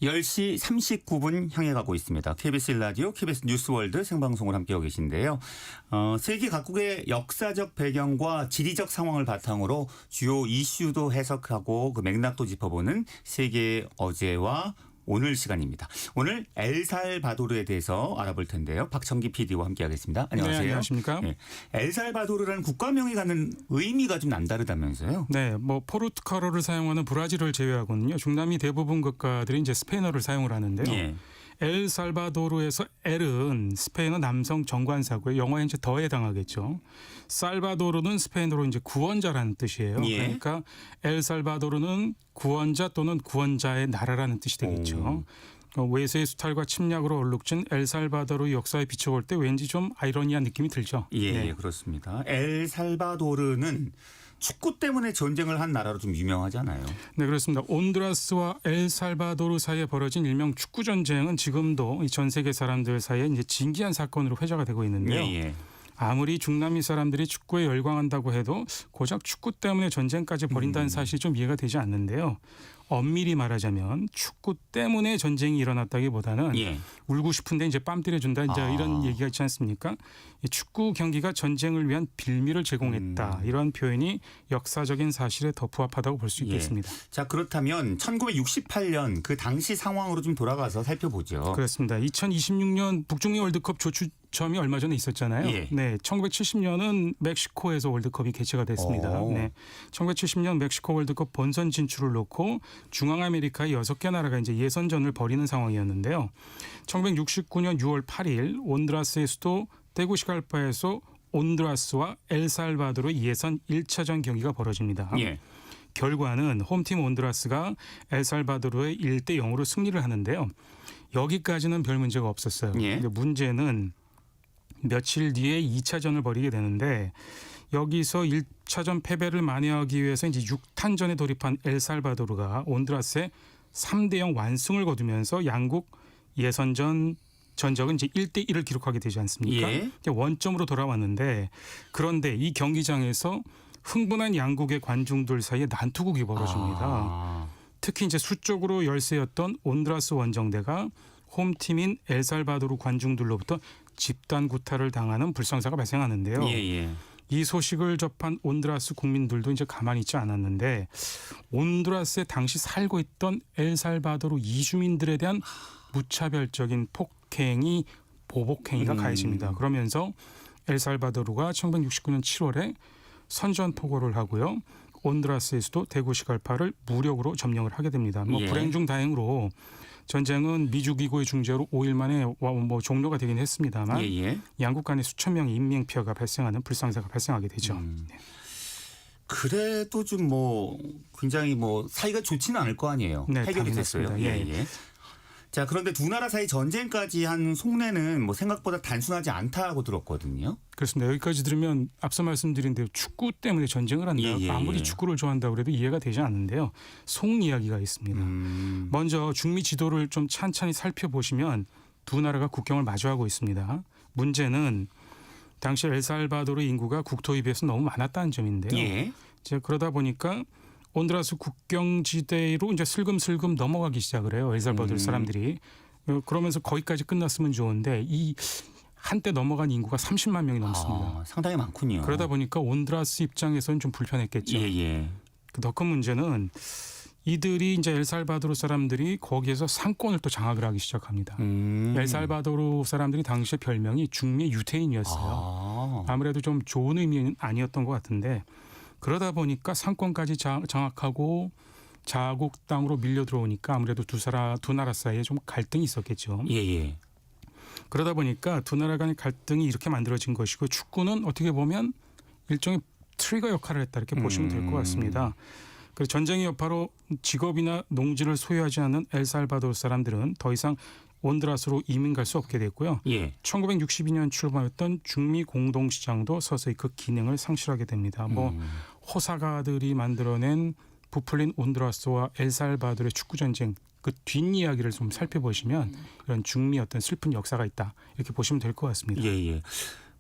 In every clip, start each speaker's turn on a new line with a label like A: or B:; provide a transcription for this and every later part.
A: 10시 39분 향해 가고 있습니다. KBS 라디오, KBS 뉴스월드 생방송을 함께하고 계신데요. 세계 각국의 역사적 배경과 지리적 상황을 바탕으로 주요 이슈도 해석하고 그 맥락도 짚어보는 세계의 어제와 오늘 시간입니다. 오늘 엘살바도르에 대해서 알아볼 텐데요. 박청기 PD와 함께하겠습니다. 안녕하세요.
B: 네, 안녕하십니까.
A: 네. 엘살바도르라는 국가명이 갖는 의미가 좀 남다르다면서요?
B: 네, 포르투갈어를 사용하는 브라질을 제외하고는요. 중남미 대부분 국가들이 이제 스페인어를 사용을 하는데요.
A: 예.
B: 엘살바도르에서 엘은 스페인어 남성 정관사고요. 영어에 이제 더에 해당하겠죠. 살바도르는 스페인어로 이제 구원자라는 뜻이에요.
A: 예.
B: 그러니까 엘살바도르는 구원자 또는 구원자의 나라라는 뜻이 되겠죠. 외세의 수탈과 침략으로 얼룩진 엘살바도르 역사에 비춰볼 때 왠지 좀 아이러니한 느낌이 들죠.
A: 예,
B: 네.
A: 그렇습니다. 엘살바도르는 축구 때문에 전쟁을 한 나라로 좀 유명하잖아요.
B: 네, 그렇습니다. 온두라스와 엘살바도르 사이에 벌어진 일명 축구 전쟁은 지금도 전 세계 사람들 사이에 이제 진기한 사건으로 회자가 되고 있는데요.
A: 예.
B: 아무리 중남미 사람들이 축구에 열광한다고 해도 고작 축구 때문에 전쟁까지 벌인다는 사실이 좀 이해가 되지 않는데요. 엄밀히 말하자면 축구 때문에 전쟁이 일어났다기보다는
A: 예.
B: 울고 싶은데 이제 뺨 때려준다 이제 이런 얘기가 있지 않습니까? 이 축구 경기가 전쟁을 위한 빌미를 제공했다. 이런 표현이 역사적인 사실에 더 부합하다고 볼 수 있겠습니다.
A: 예. 자, 그렇다면 1968년 그 당시 상황으로 좀 돌아가서 살펴보죠.
B: 그렇습니다. 2026년 북중미 월드컵 조추첨이 얼마 전에 있었잖아요.
A: 예.
B: 네, 1970년은 멕시코에서 월드컵이 개최가 됐습니다. 네, 1970년 멕시코 월드컵 본선 진출을 놓고 중앙아메리카의 6개 나라가 이제 예선전을 벌이는 상황이었는데요. 1969년 6월 8일 온두라스의 수도 테구시갈파에서 온두라스와 엘살바도르 예선 1차전 경기가 벌어집니다.
A: 예.
B: 결과는 홈팀 온두라스가 엘살바도르의 1대 0으로 승리를 하는데요. 여기까지는 별 문제가 없었어요.
A: 예.
B: 근데 문제는 며칠 뒤에 2차전을 벌이게 되는데 여기서 1차전 패배를 만회하기 위해서 이제 6탄전에 돌입한 엘살바도르가 온두라스에 3대 0 완승을 거두면서 양국 예선전 전적은 이제 1대 1을 기록하게 되지 않습니까?
A: 예.
B: 원점으로 돌아왔는데 그런데 이 경기장에서 흥분한 양국의 관중들 사이에 난투극이 벌어집니다. 특히 이제 수적으로 열세였던 온두라스 원정대가 홈팀인 엘살바도르 관중들로부터 집단 구타를 당하는 불상사가 발생하는데요.
A: 예.
B: 이 소식을 접한 온두라스 국민들도 이제 가만히 있지 않았는데 온두라스에 당시 살고 있던 엘살바도르 이주민들에 대한 무차별적인 폭행이 보복행위가 가해집니다. 그러면서 엘살바도르가 1969년 7월에 선전포고를 하고요. 온두라스의 수도 테구시갈파를 무력으로 점령을 하게 됩니다.
A: 예.
B: 불행 중 다행으로 전쟁은 미주기고의 중재로 5일 만에 종료가 되긴 했습니다만 양국 간에 수천 명의 인명피해가 발생하는 불상사가 발생하게 되죠. 네.
A: 그래도 좀 굉장히 사이가 좋지는 않을 거 아니에요.
B: 네,
A: 해결이 됐어요.
B: 당연했습니다. 예.
A: 자, 그런데 두 나라 사이 전쟁까지 한 속내는 생각보다 단순하지 않다고 들었거든요.
B: 그렇습니다. 여기까지 들으면 앞서 말씀드린 대로 축구 때문에 전쟁을 한다. 아무리 축구를 좋아한다고 해도 이해가 되지 않는데요. 속 이야기가 있습니다. 먼저 중미 지도를 좀 찬찬히 살펴보시면 두 나라가 국경을 마주하고 있습니다. 문제는 당시 엘살바도르 인구가 국토에 비해서 너무 많았다는 점인데요.
A: 예.
B: 이제 그러다 보니까 온두라스 국경지대로 이제 슬금슬금 넘어가기 시작을 해요. 엘살바도르 사람들이. 그러면서 거기까지 끝났으면 좋은데 이 한때 넘어간 인구가 30만 명이 넘습니다.
A: 상당히 많군요.
B: 그러다 보니까 온두라스 입장에서는 좀 불편했겠죠.
A: 예.
B: 더 큰 문제는 이들이 이제 엘살바도르 사람들이 거기에서 상권을 또 장악을 하기 시작합니다. 엘살바도르 사람들이 당시에 별명이 중미 유태인이었어요. 아무래도 좀 좋은 의미는 아니었던 것 같은데 그러다 보니까 상권까지 장악하고 자국 땅으로 밀려 들어오니까 아무래도 두 나라 사이에 좀 갈등이 있었겠죠.
A: 예.
B: 그러다 보니까 두 나라 간의 갈등이 이렇게 만들어진 것이고 축구는 어떻게 보면 일종의 트리거 역할을 했다 이렇게 보시면 될 것 같습니다. 그래서 전쟁의 여파로 직업이나 농지를 소유하지 않는 엘살바도르 사람들은 더 이상 온두라스로 이민 갈 수 없게 됐고요. 1962년 출범했던 중미 공동시장도 서서히 그 기능을 상실하게 됩니다. 호사가들이 만들어낸 부풀린 온두라스와 엘살바도르의 축구 전쟁 그 뒷이야기를 좀 살펴보시면 이런 중미 어떤 슬픈 역사가 있다 이렇게 보시면 될 것 같습니다.
A: 예.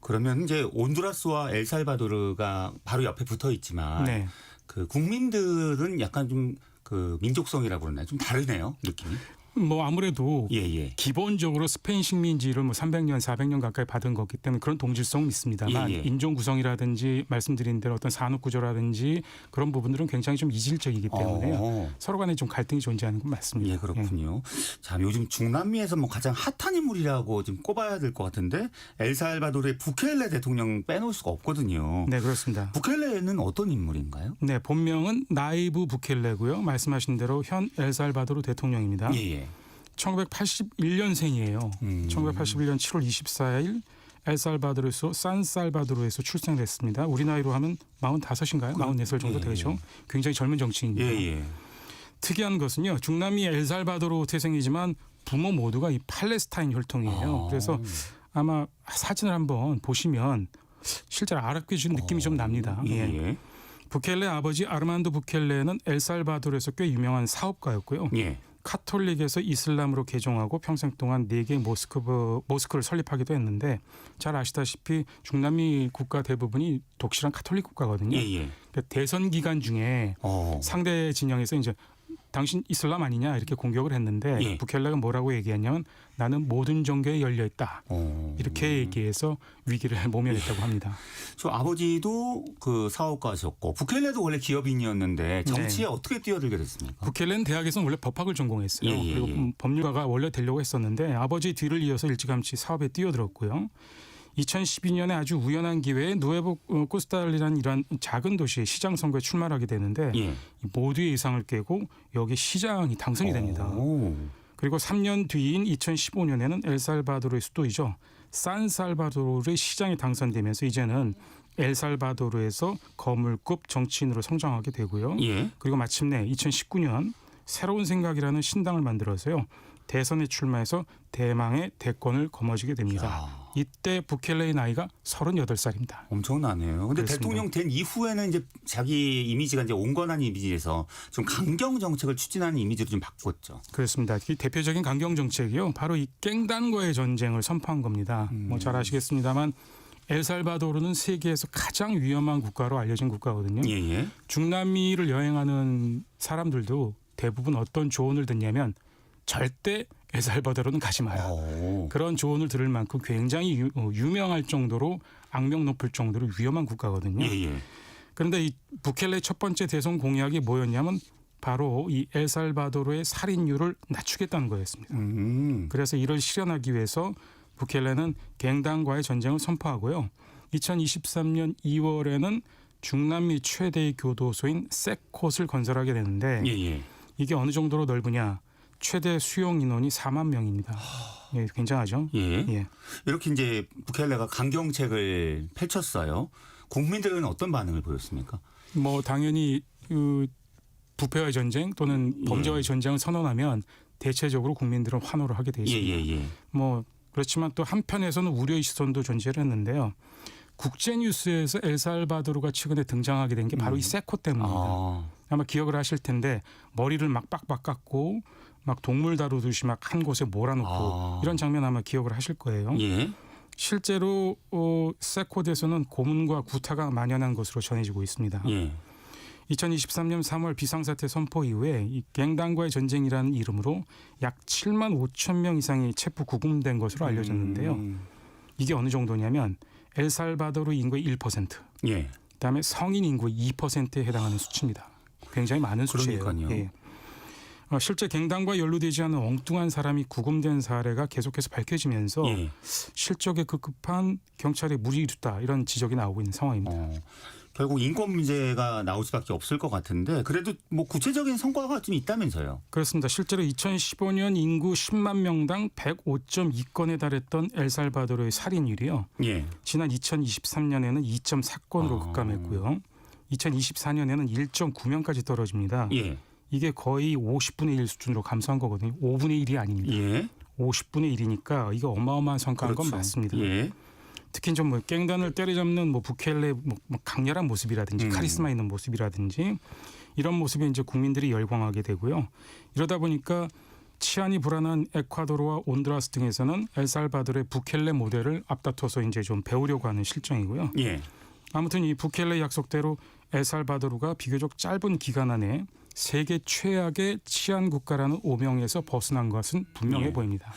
A: 그러면 이제 온두라스와 엘살바도르가 바로 옆에 붙어 있지만
B: 네.
A: 그 국민들은 약간 좀 그 민족성이라고 그러나요? 좀 다르네요, 느낌이.
B: 뭐 아무래도
A: 예, 예.
B: 기본적으로 스페인 식민지를 뭐 300년, 400년 가까이 받은 거기 때문에 그런 동질성은 있습니다만
A: 예, 예.
B: 인종 구성이라든지 말씀드린 대로 어떤 산업 구조라든지 그런 부분들은 굉장히 좀 이질적이기 때문에요. 서로 간에 좀 갈등이 존재하는 건 맞습니다.
A: 예, 그렇군요. 자, 요즘 중남미에서 뭐 가장 핫한 인물이라고 지금 꼽아야 될 것 같은데 엘살바도르의 부켈레 대통령 빼놓을 수가 없거든요.
B: 네, 그렇습니다.
A: 부켈레는 어떤 인물인가요?
B: 네, 본명은 나이브 부켈레고요. 말씀하신 대로 현 엘살바도르 대통령입니다.
A: 예, 예.
B: 1981년생이에요. 1981년 7월 24일 엘살바도르에서 산살바도르에서 출생했습니다. 우리 나이로 하면 45인가요? 44살 정도
A: 예,
B: 되죠.
A: 예.
B: 굉장히 젊은 정치인입니다.
A: 예, 예.
B: 특이한 것은요. 중남미 엘살바도르 태생이지만 부모 모두가 이 팔레스타인 혈통이에요. 그래서 아마 사진을 한번 보시면 실제로 아랍계 준 느낌이 좀 납니다.
A: 예,
B: 예.
A: 예.
B: 부켈레 아버지 아르만도 부켈레는 엘살바도르에서 꽤 유명한 사업가였고요.
A: 예.
B: 카톨릭에서 이슬람으로 개종하고 평생 동안 4개의 모스크를 설립하기도 했는데 잘 아시다시피 중남미 국가 대부분이 독실한 카톨릭 국가거든요.
A: 예, 예.
B: 그러니까 대선 기간 중에 상대 진영에서 이제 당신 이슬람 아니냐 이렇게 공격을 했는데
A: 예.
B: 부켈레가 뭐라고 얘기했냐면 나는 모든 종교에 열려 있다. 이렇게 얘기해서 위기를 모면했다고 합니다.
A: 저 아버지도 그 사업가셨고 부켈레도 원래 기업인이었는데 정치에 어떻게 뛰어들게 됐습니까?
B: 부켈레는 대학에서는 원래 법학을 전공했어요.
A: 예, 예,
B: 그리고
A: 예.
B: 법률가가 원래 되려고 했었는데 아버지 뒤를 이어서 일찌감치 사업에 뛰어들었고요. 2012년에 아주 우연한 기회에 누에보 코스탈이라는 이런 작은 도시의 시장 선거에 출마하게 되는데
A: 예.
B: 모두의 예상을 깨고 여기 시장이 당선이 됩니다. 그리고 3년 뒤인 2015년에는 엘살바도르의 수도이죠. 산살바도르의 시장에 당선되면서 이제는 엘살바도르에서 거물급 정치인으로 성장하게 되고요.
A: 예.
B: 그리고 마침내 2019년 새로운 생각이라는 신당을 만들어서요. 대선에 출마해서 대망의 대권을 거머쥐게 됩니다.
A: 야.
B: 이때 부켈레의 나이가 38살입니다.
A: 엄청나네요. 근데
B: 그렇습니다.
A: 대통령 된 이후에는 이제 자기 이미지가 이제 온건한 이미지에서 좀 강경 정책을 추진하는 이미지로 좀 바꿨죠.
B: 그렇습니다. 이 대표적인 강경 정책이요. 바로 이 깽단과의 전쟁을 선포한 겁니다. 뭐 잘 아시겠습니다만 엘살바도르는 세계에서 가장 위험한 국가로 알려진 국가거든요.
A: 예, 예.
B: 중남미를 여행하는 사람들도 대부분 어떤 조언을 듣냐면 절대 엘살바도르는 가지 마라. 그런 조언을 들을 만큼 굉장히 유명할 정도로 악명 높을 정도로 위험한 국가거든요.
A: 예, 예.
B: 그런데 이 부켈레의 첫 번째 대선 공약이 뭐였냐면 바로 이 엘살바도르의 살인율을 낮추겠다는 거였습니다. 그래서 이를 실현하기 위해서 부켈레는 갱단과의 전쟁을 선포하고요. 2023년 2월에는 중남미 최대의 교도소인 세콧을 건설하게 되는데
A: 예, 예.
B: 이게 어느 정도로 넓으냐. 최대 수용 인원이 4만 명입니다. 예, 굉장하죠.
A: 예.
B: 예.
A: 이렇게 이제 부켈레가 강경책을 펼쳤어요. 국민들은 어떤 반응을 보였습니까?
B: 뭐 당연히 그 부패와의 전쟁 또는 범죄와의 전쟁을 선언하면 대체적으로 국민들은 환호를 하게 돼
A: 예,
B: 있습니다.
A: 예, 예.
B: 뭐 그렇지만 또 한편에서는 우려의 시선도 존재를 했는데요. 국제 뉴스에서 엘살바도르가 최근에 등장하게 된 게 바로 이 세코 때문입니다. 아마 기억을 하실 텐데 머리를 막 빡빡 깎고 막 동물 다루듯이 막 한 곳에 몰아놓고 이런 장면 아마 기억을 하실 거예요.
A: 예.
B: 실제로 세코드에서는 고문과 구타가 만연한 것으로 전해지고 있습니다.
A: 예.
B: 2023년 3월 비상사태 선포 이후에 이 갱단과의 전쟁이라는 이름으로 약 7만 5천 명 이상이 체포 구금된 것으로 알려졌는데요. 이게 어느 정도냐면 엘살바도르 인구의 1%,
A: 예.
B: 그다음에 성인 인구의 2%에 해당하는 수치입니다. 굉장히 많은 수치예요.
A: 그러니까요.
B: 예. 실제 갱단과 연루되지 않은 엉뚱한 사람이 구금된 사례가 계속해서 밝혀지면서
A: 예.
B: 실적에 급급한 경찰의 무리이루다 이런 지적이 나오고 있는 상황입니다.
A: 결국 인권 문제가 나올 수밖에 없을 것 같은데 그래도 뭐 구체적인 성과가 좀 있다면서요.
B: 그렇습니다. 실제로 2015년 인구 10만 명당 105.2건에 달했던 엘살바도르의 살인율이요.
A: 예.
B: 지난 2023년에는 2.4건으로 급감했고요. 2024년에는 1.9명까지 떨어집니다.
A: 예.
B: 이게 거의 50분의 1 수준으로 감소한 거거든요. 5분의 1이 아닙니다.
A: 예.
B: 50분의 1이니까 이게 어마어마한 성과인
A: 그렇죠.
B: 건 맞습니다.
A: 예.
B: 특히 좀 뭐 갱단을 때려잡는 뭐 부켈레 뭐 강렬한 모습이라든지 카리스마 있는 모습이라든지 이런 모습에 이제 국민들이 열광하게 되고요. 이러다 보니까 치안이 불안한 에콰도르와 온두라스 등에서는 엘살바도르의 부켈레 모델을 앞다퉈서 이제 좀 배우려고 하는 실정이고요.
A: 예.
B: 아무튼 이 부켈레 약속대로 엘살바도르가 비교적 짧은 기간 안에 세계 최악의 치안 국가라는 오명에서 벗어난 것은 분명해
A: 예.
B: 보입니다.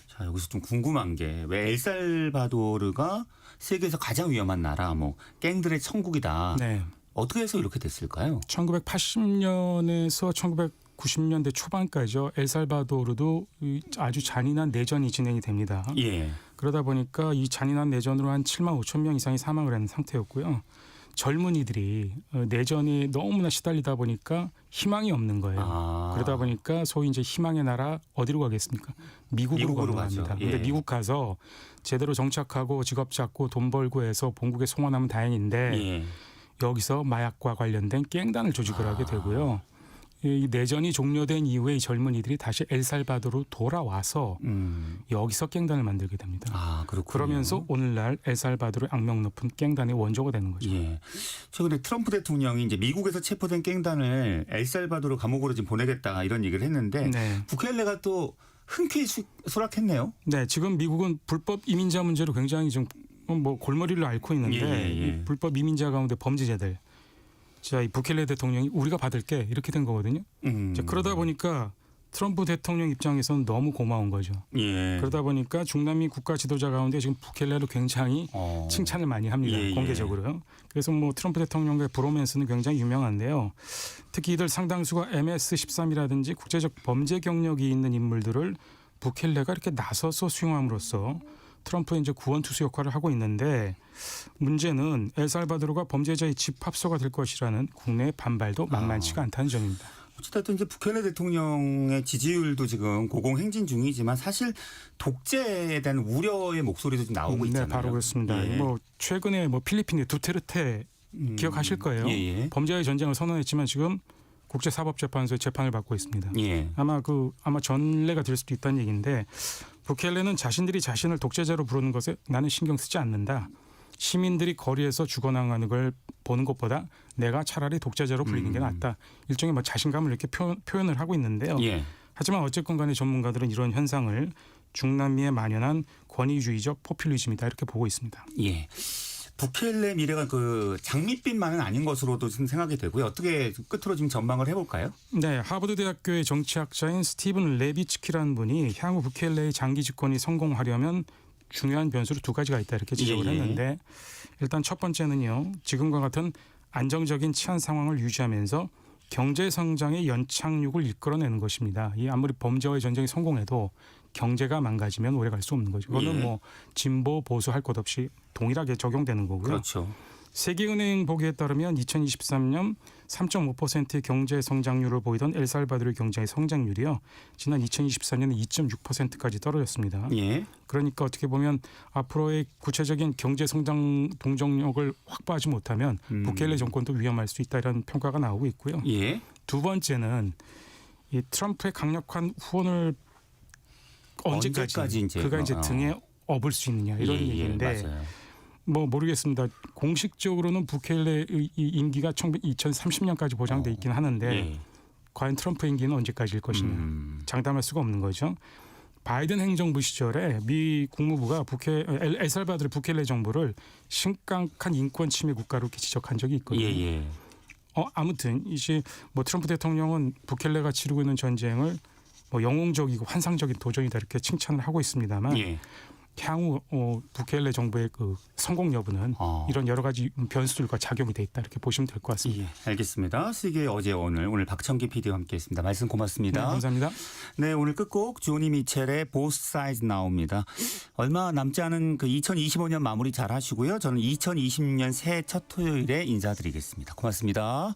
A: 자, 여기서 좀 궁금한 게 왜 엘살바도르가 세계에서 가장 위험한 나라, 뭐 갱들의 천국이다.
B: 네.
A: 어떻게 해서 이렇게 됐을까요?
B: 1980년에서 1990년대 초반까지요. 엘살바도르도 아주 잔인한 내전이 진행이 됩니다.
A: 예.
B: 그러다 보니까 이 잔인한 내전으로 한 7만 5천 명 이상이 사망을 하는 상태였고요. 젊은이들이 내전에 너무나 시달리다 보니까 희망이 없는 거예요.
A: 아.
B: 그러다 보니까 소위 이제 희망의 나라 어디로 가겠습니까? 미국으로
A: 가죠.
B: 건너갑니다.
A: 예.
B: 근데 미국 가서 제대로 정착하고 직업 잡고 돈 벌고 해서 본국에 송환하면 다행인데
A: 예.
B: 여기서 마약과 관련된 갱단을 조직을 하게 되고요. 이 내전이 종료된 이후에 이 젊은이들이 다시 엘살바도르로 돌아와서 여기서 갱단을 만들게 됩니다.
A: 아, 그렇군요.
B: 그러면서 오늘날 엘살바도르의 악명 높은 갱단의 원조가 되는 거죠.
A: 예. 최근에 트럼프 대통령이 이제 미국에서 체포된 갱단을 엘살바도르 감옥으로 지금 보내겠다 이런 얘기를 했는데
B: 네.
A: 부켈레가 또 흔쾌히 수락했네요.
B: 네, 지금 미국은 불법 이민자 문제로 굉장히 좀 뭐 골머리를 앓고 있는데
A: 예.
B: 이 불법 이민자 가운데 범죄자들, 자, 이 부켈레 대통령이 우리가 받을게 이렇게 된 거거든요. 자, 그러다 보니까 트럼프 대통령 입장에서는 너무 고마운 거죠.
A: 예.
B: 그러다 보니까 중남미 국가 지도자 가운데 지금 부켈레를 굉장히 칭찬을 많이 합니다.
A: 예.
B: 공개적으로요. 그래서 뭐 트럼프 대통령과의 브로맨스는 굉장히 유명한데요. 특히 이들 상당수가 MS-13이라든지 국제적 범죄 경력이 있는 인물들을 부켈레가 이렇게 나서서 수용함으로써 트럼프의 이제 구원투수 역할을 하고 있는데 문제는 엘살바도르가 범죄자의 집합소가 될 것이라는 국내의 반발도 만만치가 않다는 점입니다.
A: 어쨌든 이제 부켈레 대통령의 지지율도 지금 고공행진 중이지만 사실 독재에 대한 우려의 목소리도 좀 나오고 있잖아요.
B: 네, 바로 그렇습니다.
A: 예.
B: 뭐 최근에 뭐 필리핀의 두테르테 기억하실 거예요.
A: 예.
B: 범죄의 전쟁을 선언했지만 지금 국제사법재판소에 재판을 받고 있습니다.
A: 예.
B: 아마 전례가 될 수도 있다는 얘기인데 부켈레는 자신들이 자신을 독재자로 부르는 것에 나는 신경 쓰지 않는다. 시민들이 거리에서 죽어나가는 걸 보는 것보다 내가 차라리 독재자로 불리는 게 낫다. 일종의 뭐 자신감을 이렇게 표현을 하고 있는데요.
A: 예.
B: 하지만 어쨌건 간에 전문가들은 이런 현상을 중남미에 만연한 권위주의적 포퓰리즘이다 이렇게 보고 있습니다.
A: 예. 부켈레 미래가 그 장밋빛만은 아닌 것으로도 좀 생각이 되고요. 어떻게 끝으로 좀 전망을 해볼까요?
B: 네, 하버드 대학교의 정치학자인 스티븐 레비츠키라는 분이 향후 부켈레의 장기 집권이 성공하려면 중요한 변수로 두 가지가 있다 이렇게 지적을
A: 예.
B: 했는데 일단 첫 번째는요. 지금과 같은 안정적인 치안 상황을 유지하면서 경제 성장의 연착륙을 이끌어내는 것입니다. 이 아무리 범죄와의 전쟁이 성공해도 경제가 망가지면 오래 갈 수 없는 거죠. 그거는
A: 예.
B: 뭐 진보 보수 할 것 없이 동일하게 적용되는 거고요.
A: 그렇죠.
B: 세계은행 보기에 따르면 2023년 3.5%의 경제 성장률을 보이던 엘살바도르 경제의 성장률이요. 지난 2024년에 2.6%까지 떨어졌습니다.
A: 예.
B: 그러니까 어떻게 보면 앞으로의 구체적인 경제 성장 동정력을 확보하지 못하면 부켈레 정권도 위험할 수 있다 이런 평가가 나오고 있고요.
A: 예.
B: 두 번째는 이 트럼프의 강력한 후원을 언제까지
A: 이제
B: 그가 이제 등에 업을 수 있느냐 이런 얘기인데
A: 맞아요.
B: 뭐 모르겠습니다. 공식적으로는 부켈레의 이 임기가 2030년까지 보장돼 있긴 하는데
A: 예.
B: 과연 트럼프 임기는 언제까지일 것이냐 장담할 수가 없는 거죠. 바이든 행정부 시절에 미 국무부가 엘살바도르 부켈레 정부를 심각한 인권 침해 국가로 이렇게 지적한 적이 있거든요.
A: 예.
B: 아무튼 이제 뭐 트럼프 대통령은 부켈레가 치르고 있는 전쟁을 뭐 영웅적이고 환상적인 도전이다 이렇게 칭찬을 하고 있습니다만
A: 예.
B: 향후 부켈레 정부의 그 성공 여부는 이런 여러 가지 변수들과 작용이 돼 있다 이렇게 보시면 될 것 같습니다.
A: 예, 알겠습니다. 세계 어제 오늘 박청기 PD와 함께했습니다. 말씀 고맙습니다.
B: 네, 감사합니다.
A: 네, 오늘 끝곡 조니 미첼의 Both Sides 나옵니다. 얼마 남지 않은 그 2025년 마무리 잘 하시고요. 저는 2026년 새해 첫 토요일에 인사드리겠습니다. 고맙습니다.